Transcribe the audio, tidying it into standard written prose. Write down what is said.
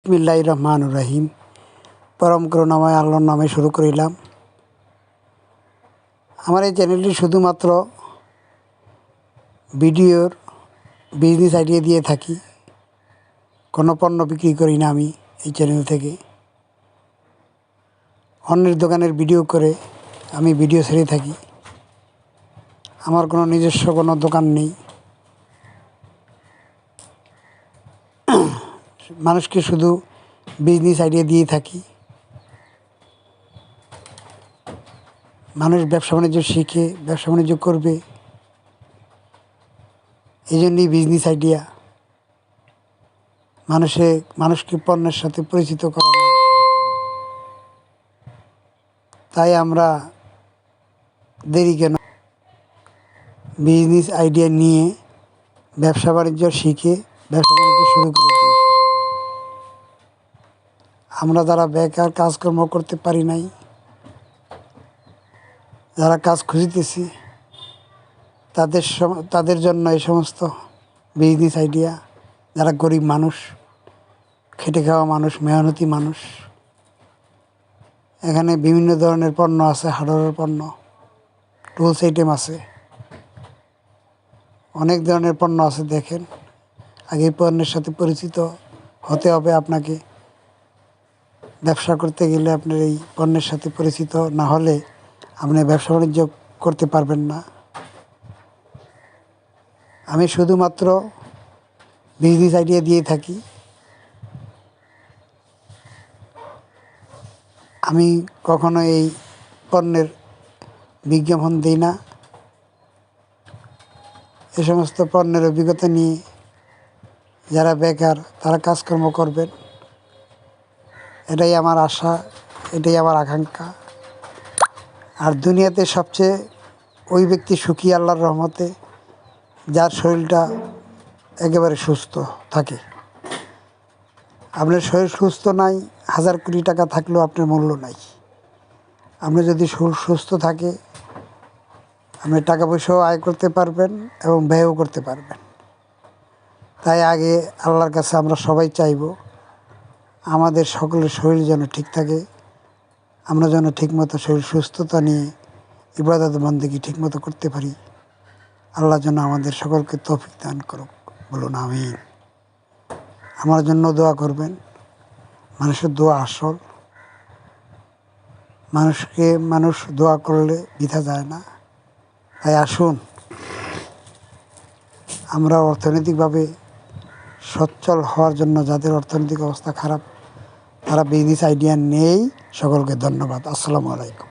বিসমিল্লাহির রহমানির রহিম। পরম করুণাময় আল্লাহর নামে শুরু করিলাম। আমার এই চ্যানেলটি শুধুমাত্র ভিডিওর বিজনেস আইডিয়া দিয়ে থাকি, কোনো পণ্য বিক্রি করি না। আমি এই চ্যানেল থেকে অন্যের দোকানের ভিডিও করে আমি ভিডিও ছেড়ে থাকি। আমার কোনো নিজস্ব কোনো দোকান নেই। মানুষকে শুধু বিজনেস আইডিয়া দিয়ে থাকি। মানুষ ব্যবসা বাণিজ্য শিখে ব্যবসা বাণিজ্য করবে, এই জন্যই বিজনেস আইডিয়া। মানুষকে পণ্যের সাথে পরিচিত করানো। তাই আমরা দেরি কেন, বিজনেস আইডিয়া নিয়ে ব্যবসা বাণিজ্য শিখে ব্যবসা বাণিজ্য শুরু করে দিই। আমরা যারা বেকার, কাজকর্ম করতে পারি নাই, যারা কাজ খুঁজিতেছি, তাদের জন্য এই সমস্ত বিজনেস আইডিয়া। যারা গরিব মানুষ, খেটে খাওয়া মানুষ, মেহনতি মানুষ, এখানে বিভিন্ন ধরনের পণ্য আছে। হার্ডওয়্যার পণ্য, টুলস আইটেম আছে, অনেক ধরনের পণ্য আছে। দেখেন, আগে পণ্যের সাথে পরিচিত হতে হবে আপনাকে। ব্যবসা করতে গেলে আপনার এই পণ্যের সাথে পরিচিত না হলে আপনি ব্যবসা বাণিজ্য করতে পারবেন না। আমি শুধুমাত্র বিজনেস আইডিয়া দিয়ে থাকি। আমি কখনো এই পণ্যের বিজ্ঞাপন দিই না। এ সমস্ত পণ্যের অভিজ্ঞতা নিয়ে যারা বেকার, তারা কাজকর্ম করবেন, এটাই আমার আশা, এটাই আমার আকাঙ্ক্ষা। আর দুনিয়াতে সবচেয়ে ওই ব্যক্তি সুখী আল্লাহর রহমতে, যার শরীরটা একেবারে সুস্থ থাকে। আপনার শরীর সুস্থ নাই, 1000 কোটি টাকা থাকলেও আপনার মূল্য নাই। আপনি যদি শরীর সুস্থ থাকে, আপনি টাকা পয়সাও আয় করতে পারবেন এবং ব্যয়ও করতে পারবেন। তাই আগে আল্লাহর কাছে আমরা সবাই চাইব আমাদের সকলের শরীর যেন ঠিক থাকে, আমরা যেন ঠিকমতো শরীর সুস্থতা নিয়ে ইবাদত বন্দেগী ঠিকমতো করতে পারি। আল্লাহ যেন আমাদের সকলকে তৌফিক দান করুক, বলুন আমিন। আমার জন্য দোয়া করবেন। মানুষের দোয়া আসল। মানুষ দোয়া করলে বৃথা যায় না। তাই আসুন, আমরা অর্থনৈতিকভাবে সচ্ছল হওয়ার জন্য, যাদের অর্থনৈতিক অবস্থা খারাপ, তারা বিজনেস আইডিয়া নেই। সকলকে ধন্যবাদ। আসসালামু আলাইকুম।